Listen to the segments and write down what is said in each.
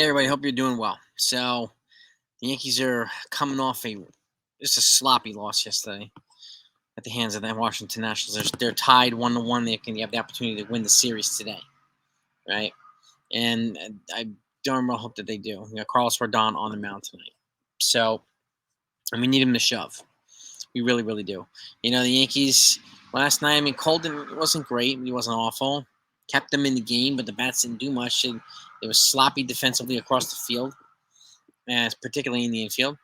everybody, hope you're doing well. So, the Yankees are coming off just a sloppy loss yesterday at the hands of the Washington Nationals. They're tied 1-1. They have the opportunity to win the series today, right? And I darn well hope that they do. We got Carlos Rodon on the mound tonight. So, and we need him to shove. We really, really do. The Yankees last night, Colden wasn't great. He wasn't awful. Kept them in the game, but the bats didn't do much. It was sloppy defensively across the field, particularly in the infield.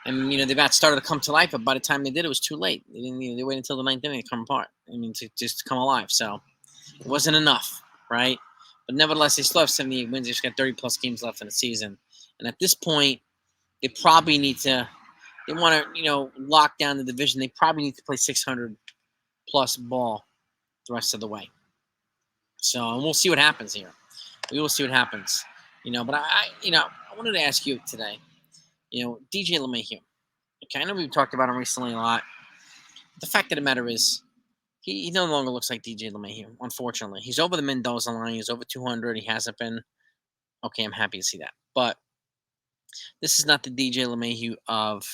And, the bats started to come to life, but by the time they did, it was too late. They didn't. They waited until the ninth inning to come apart. To just come alive. So it wasn't enough, right? But nevertheless, they still have 78 wins. They've just got 30-plus games left in the season. And at this point, they probably need to – they want to, lock down the division. They probably need to play 600-plus ball the rest of the way. So, and we'll see what happens here. We will see what happens. But I wanted to ask you today, DJ LeMahieu. Okay, I know we've talked about him recently a lot. The fact of the matter is, he no longer looks like DJ LeMahieu, unfortunately. He's over the Mendoza line. He's over 200. He hasn't been. Okay, I'm happy to see that. But this is not the DJ LeMahieu of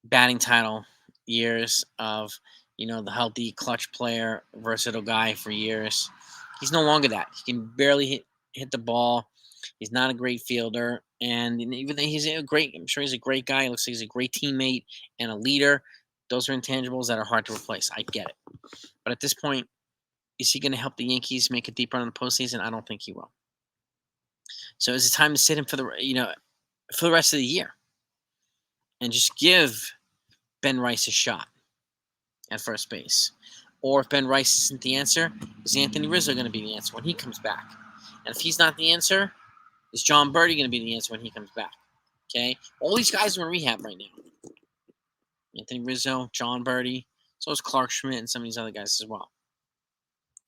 batting title years, of, the healthy clutch player, versatile guy for years. He's no longer that. He can barely hit the ball. He's not a great fielder. And even though I'm sure he's a great guy. He looks like he's a great teammate and a leader. Those are intangibles that are hard to replace. I get it. But at this point, is he going to help the Yankees make a deep run in the postseason? I don't think he will. So is it time to sit him for the rest of the year and just give Ben Rice a shot at first base? Or if Ben Rice isn't the answer, is Anthony Rizzo going to be the answer when he comes back? And if he's not the answer, is John Birdie going to be the answer when he comes back? Okay? All these guys are in rehab right now. Anthony Rizzo, John Birdie, so is Clark Schmidt and some of these other guys as well.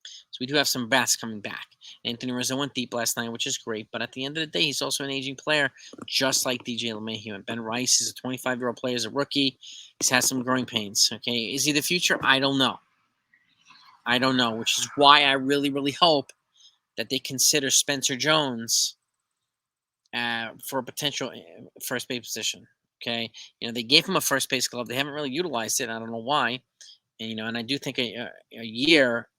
So we do have some bats coming back. Anthony Rizzo went deep last night, which is great. But at the end of the day, he's also an aging player, just like DJ LeMahieu. And Ben Rice is a 25-year-old player, is a rookie. He's had some growing pains. Okay, is he the future? I don't know. Which is why I really, really hope that they consider Spencer Jones for a potential first base position. Okay, they gave him a first base glove. They haven't really utilized it. I don't know why. And I do think a year,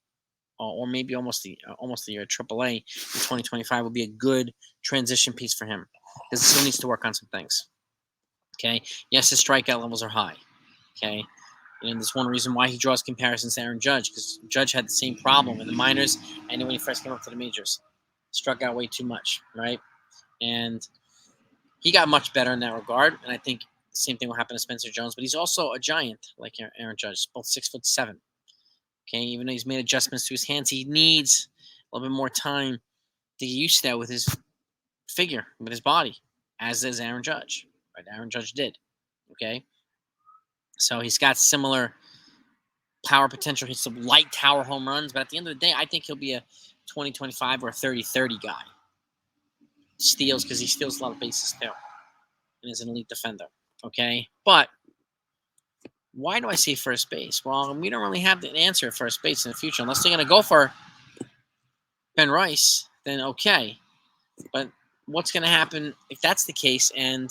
or maybe almost a year, AAA in 2025 will be a good transition piece for him, because he still needs to work on some things. Okay, yes, his strikeout levels are high. Okay, and there's one reason why he draws comparisons to Aaron Judge, because Judge had the same problem in the minors and when he first came up to the majors. Struck out way too much, right? And he got much better in that regard, and I think the same thing will happen to Spencer Jones. But he's also a giant, like Aaron Judge, both 6'7". Okay, even though he's made adjustments to his hands, he needs a little bit more time to get used to that with his figure, with his body, as does Aaron Judge. Right? Aaron Judge did. Okay, so he's got similar power potential. He's some light tower home runs, but at the end of the day, I think he'll be a 20-25 or a 30-30 guy. Steals, because he steals a lot of bases too, and is an elite defender. Okay, but why do I say first base? Well, we don't really have an answer at first base in the future. Unless they're going to go for Ben Rice, then okay. But what's going to happen if that's the case and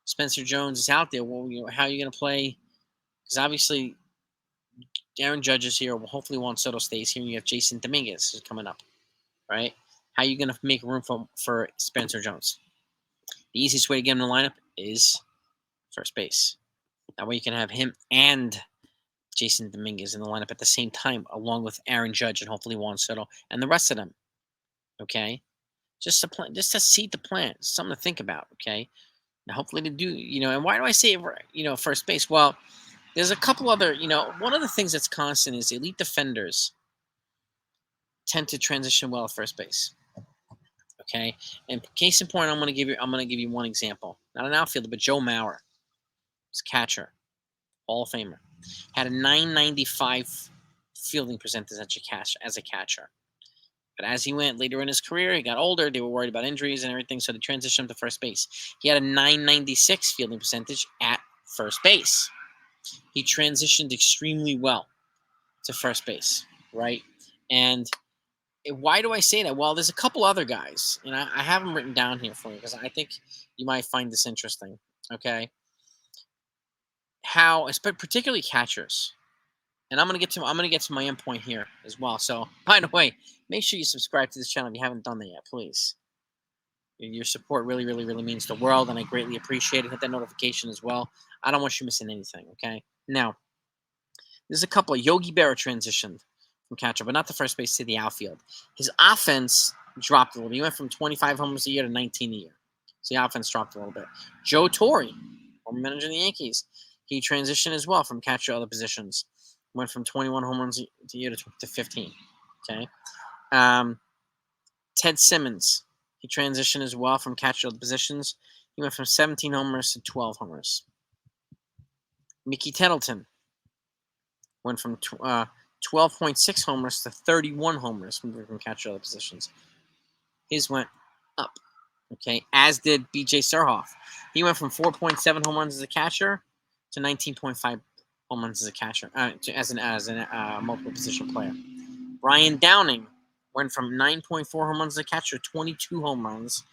Spencer Jones is out there? Well, how are you going to play? Because obviously Aaron Judge is here. Well, hopefully Juan Soto stays here. And you have Jason Dominguez coming up, right? How are you going to make room for Spencer Jones? The easiest way to get him in the lineup is first base. That way you can have him and Jason Dominguez in the lineup at the same time, along with Aaron Judge and hopefully Juan Soto and the rest of them. Okay, just to seed the plan, something to think about. Okay, now hopefully to do. And why do I say first base? Well, there's a couple other. One of the things that's constant is elite defenders tend to transition well at first base. Okay, and case in point, I'm going to give you one example. Not an outfielder, but Joe Mauer, his catcher, Hall of Famer, had a 995 fielding percentage as a catcher. But as he went later in his career, he got older. They were worried about injuries and everything, so they transitioned him to first base. He had a 996 fielding percentage at first base. He transitioned extremely well to first base, right? And Why do I say that? Well, there's a couple other guys, and I have them written down here for you because I think you might find this interesting. Okay, how, particularly catchers, and I'm gonna get to my end point here as well. So, by the way, make sure you subscribe to this channel if you haven't done that yet, please. Your support really, really, really means the world, and I greatly appreciate it. Hit that notification as well. I don't want you missing anything. Okay, now there's a couple of Yogi Berra transitioned from catcher, but not the first base to the outfield. His offense dropped a little bit. He went from 25 homers a year to 19 a year. So the offense dropped a little bit. Joe Torre, former manager of the Yankees, he transitioned as well from catcher to other positions. Went from 21 home runs a year to 15. Okay. Ted Simmons, he transitioned as well from catcher to other positions. He went from 17 homers to 12 homers. Mickey Tettleton went from 12.6 homers to 31 homers from catcher to other positions. His went up. Okay, as did B.J. Surhoff. He went from 4.7 home runs as a catcher to 19.5 home runs as a catcher, as a multiple position player. Brian Downing went from 9.4 home runs as a catcher to 22 home runs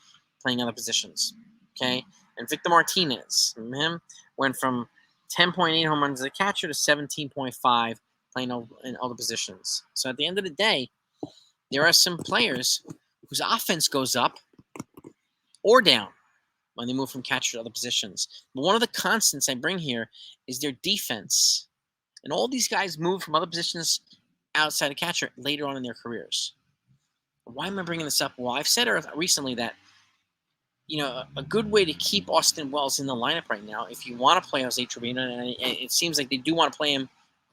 playing other positions. Okay, and Victor Martinez, him, went from 10.8 home runs as a catcher to 17.5 playing in other positions. So at the end of the day, there are some players whose offense goes up or down when they move from catcher to other positions. But one of the constants I bring here is their defense. And all these guys move from other positions outside of catcher later on in their careers. Why am I bringing this up? Well, I've said recently that, a good way to keep Austin Wells in the lineup right now, if you want to play Jose Trevino, and it seems like they do want to play him,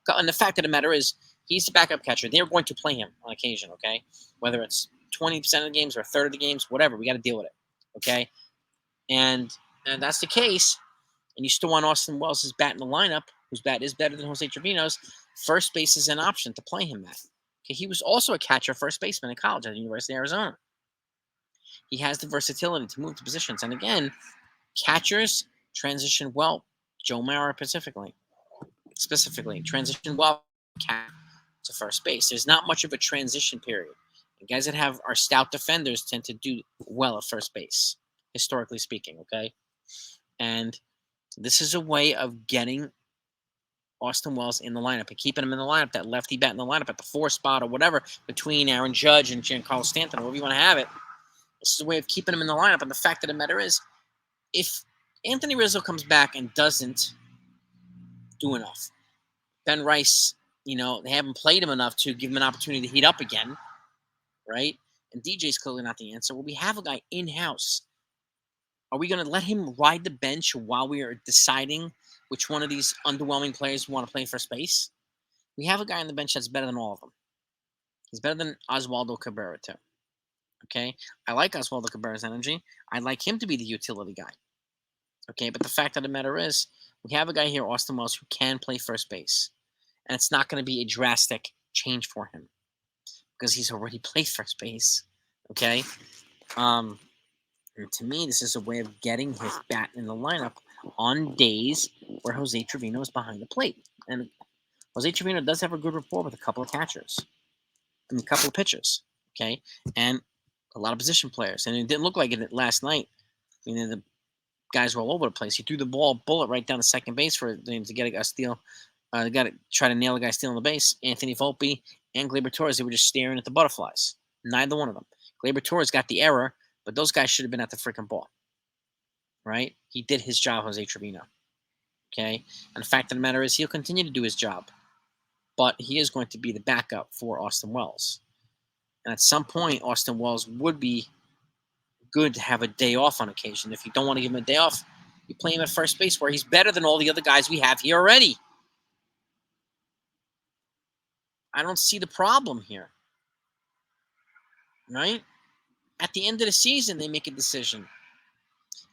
and the fact of the matter is, he's the backup catcher. They're going to play him on occasion, okay? Whether it's 20% of the games or a third of the games, whatever, we got to deal with it, okay? And that's the case, and you still want Austin Wells' bat in the lineup, whose bat is better than Jose Trevino's, first base is an option to play him at. Okay, he was also a catcher, first baseman in college at the University of Arizona. He has the versatility to move to positions. And again, catchers transition well. Joe Mauer specifically transition well to first base. There's not much of a transition period. The guys that are stout defenders tend to do well at first base, historically speaking, okay? And this is a way of getting Austin Wells in the lineup and keeping him in the lineup, that lefty bat in the lineup at the 4 spot or whatever, between Aaron Judge and Giancarlo Stanton, however you want to have it. This is a way of keeping him in the lineup. And the fact of the matter is, if Anthony Rizzo comes back and doesn't do enough, Ben Rice, they haven't played him enough to give him an opportunity to heat up again, right? And DJ's clearly not the answer. Well, we have a guy in-house. Are we going to let him ride the bench while we are deciding which one of these underwhelming players we want to play first base? We have a guy on the bench that's better than all of them. He's better than Oswaldo Cabrera, too. Okay? I like Oswaldo Cabrera's energy. I'd like him to be the utility guy. Okay? But the fact of the matter is, we have a guy here, Austin Wells, who can play first base. And it's not going to be a drastic change for him because he's already played first base. Okay? And to me, this is a way of getting his bat in the lineup on days where Jose Trevino is behind the plate. And Jose Trevino does have a good rapport with a couple of catchers and a couple of pitchers, okay? And a lot of position players. And it didn't look like it last night. The guys were all over the place. He threw the bullet right down to second base for him to get a steal. Got to try to nail a guy stealing the base. Anthony Volpe and Gleyber Torres, they were just staring at the butterflies. Neither one of them. Gleyber Torres got the error, but those guys should have been at the freaking ball, right? He did his job, Jose Trevino, okay? And the fact of the matter is he'll continue to do his job, but he is going to be the backup for Austin Wells. And at some point, Austin Wells would be good to have a day off on occasion. If you don't want to give him a day off, you play him at first base where he's better than all the other guys we have here already. I don't see the problem here, right? At the end of the season, they make a decision.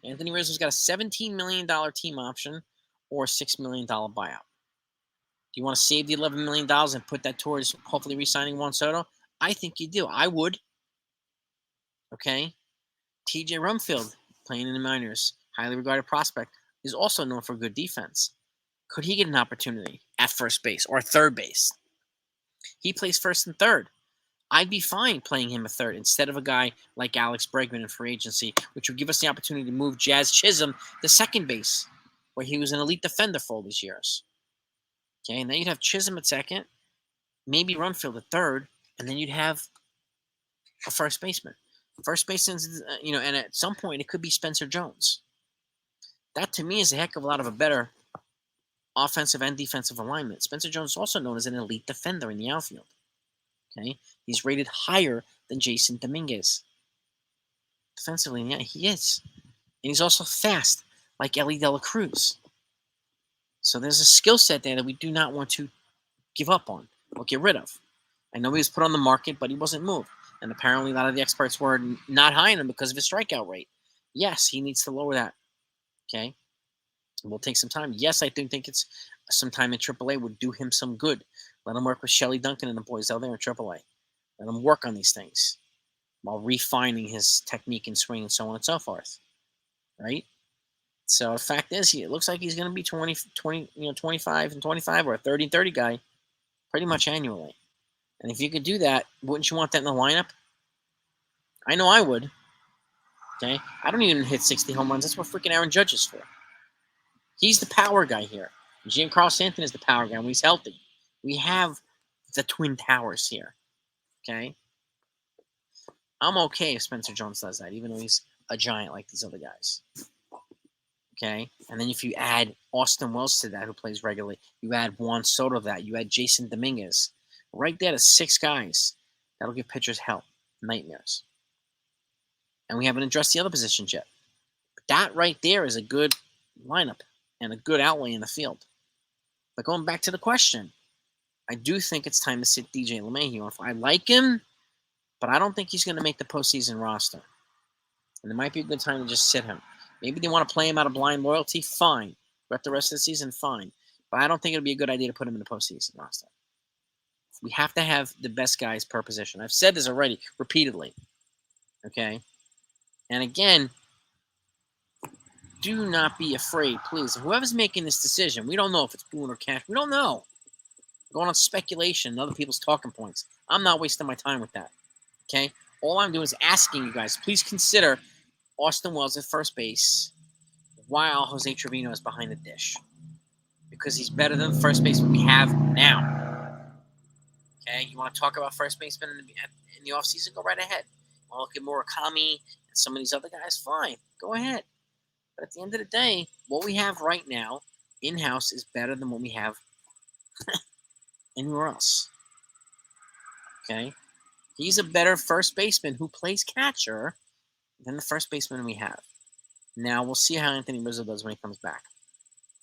Anthony Rizzo's got a $17 million team option or a $6 million buyout. Do you want to save the $11 million and put that towards hopefully re-signing Juan Soto? I think you do. I would. Okay? TJ Rumfield, playing in the minors, highly regarded prospect, is also known for good defense. Could he get an opportunity at first base or third base? He plays first and third. I'd be fine playing him a third instead of a guy like Alex Bregman in free agency, which would give us the opportunity to move Jazz Chisholm to second base, where he was an elite defender for all these years. Okay, and then you'd have Chisholm at second, maybe Rumfield at third, and then you'd have a first baseman. First baseman, and at some point it could be Spencer Jones. That to me is a heck of a lot of a better offensive and defensive alignment. Spencer Jones is also known as an elite defender in the outfield. Okay, he's rated higher than Jason Dominguez. Defensively, yeah, he is. And he's also fast, like Ellie De La Cruz. So there's a skill set there that we do not want to give up on or get rid of. I know he was put on the market, but he wasn't moved. And apparently a lot of the experts were not high on him because of his strikeout rate. Yes, he needs to lower that. Okay? We'll take some time. Yes, I do think it's some time in AAA would do him some good. Let him work with Shelly Duncan and the boys out there in AAA. Let him work on these things while refining his technique and swing and so on and so forth. Right? So the fact is, it looks like he's going to be 25 and 25 or a 30 and 30 guy pretty much annually. And if you could do that, wouldn't you want that in the lineup? I know I would. Okay? I don't even hit 60 home runs. That's what freaking Aaron Judge is for. He's the power guy here. Giancarlo Stanton is the power guy when he's healthy. We have the Twin Towers here. Okay? I'm okay if Spencer Jones does that, even though he's a giant like these other guys. Okay? And then if you add Austin Wells to that, who plays regularly, you add Juan Soto to that, you add Jason Dominguez. Right there to 6 guys. That'll give pitchers hell. Nightmares. And we haven't addressed the other positions yet. But that right there is a good lineup and a good outlay in the field. But going back to the question, I do think it's time to sit DJ LeMahieu. I like him, but I don't think he's going to make the postseason roster. And it might be a good time to just sit him. Maybe they want to play him out of blind loyalty, fine. But the rest of the season, fine. But I don't think it would be a good idea to put him in the postseason roster. We have to have the best guys per position. I've said this already, repeatedly. Okay? And again, do not be afraid, please. Whoever's making this decision, we don't know if it's Boone or Cash. We don't know. We're going on speculation and other people's talking points. I'm not wasting my time with that. Okay? All I'm doing is asking you guys, please consider Austin Wells at first base while Jose Trevino is behind the dish. Because he's better than the first baseman we have now. Okay? You want to talk about first baseman in the offseason? Go right ahead. You want to look at Murakami and some of these other guys? Fine. Go ahead. But at the end of the day, what we have right now in-house is better than what we have anywhere else. Okay? He's a better first baseman who plays catcher than the first baseman we have. Now, we'll see how Anthony Rizzo does when he comes back.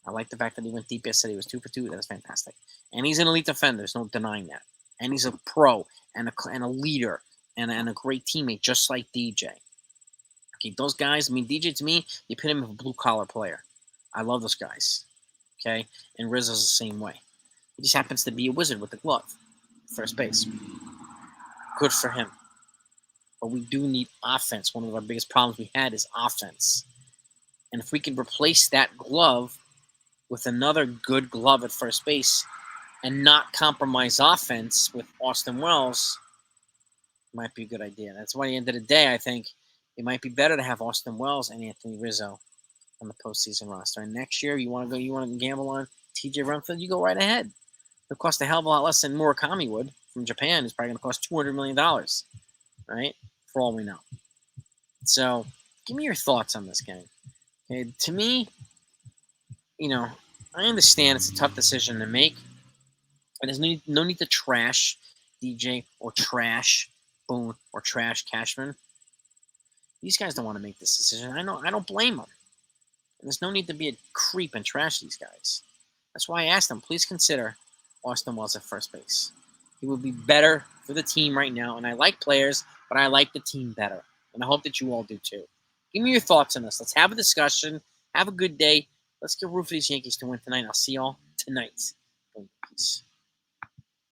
I like the fact that he went deep yesterday. He was 2 for 2. That was fantastic. And he's an elite defender. There's no denying that. And he's a pro and a leader and a great teammate, just like DJ. Okay, those guys, DJ to me, you put him as a blue-collar player. I love those guys. Okay? And Rizzo's the same way. He just happens to be a wizard with the glove. First base. Good for him. But we do need offense. One of our biggest problems we had is offense. And if we can replace that glove with another good glove at first base and not compromise offense with Austin Wells, it might be a good idea. That's why at the end of the day, I think it might be better to have Austin Wells and Anthony Rizzo on the postseason roster. And next year, you want to gamble on TJ Rumfield, you go right ahead. It'll cost a hell of a lot less than Murakami would from Japan. It's probably going to cost $200 million, right? For all we know. So, give me your thoughts on this game. Okay, to me, I understand it's a tough decision to make. And there's no need to trash DJ or trash Boone or trash Cashman. These guys don't want to make this decision. I don't blame them. And there's no need to be a creep and trash these guys. That's why I asked them, please consider Austin Wells at first base. He would be better for the team right now. And I like players, but I like the team better. And I hope that you all do too. Give me your thoughts on this. Let's have a discussion. Have a good day. Let's get root for these Yankees to win tonight. I'll see y'all tonight. Peace.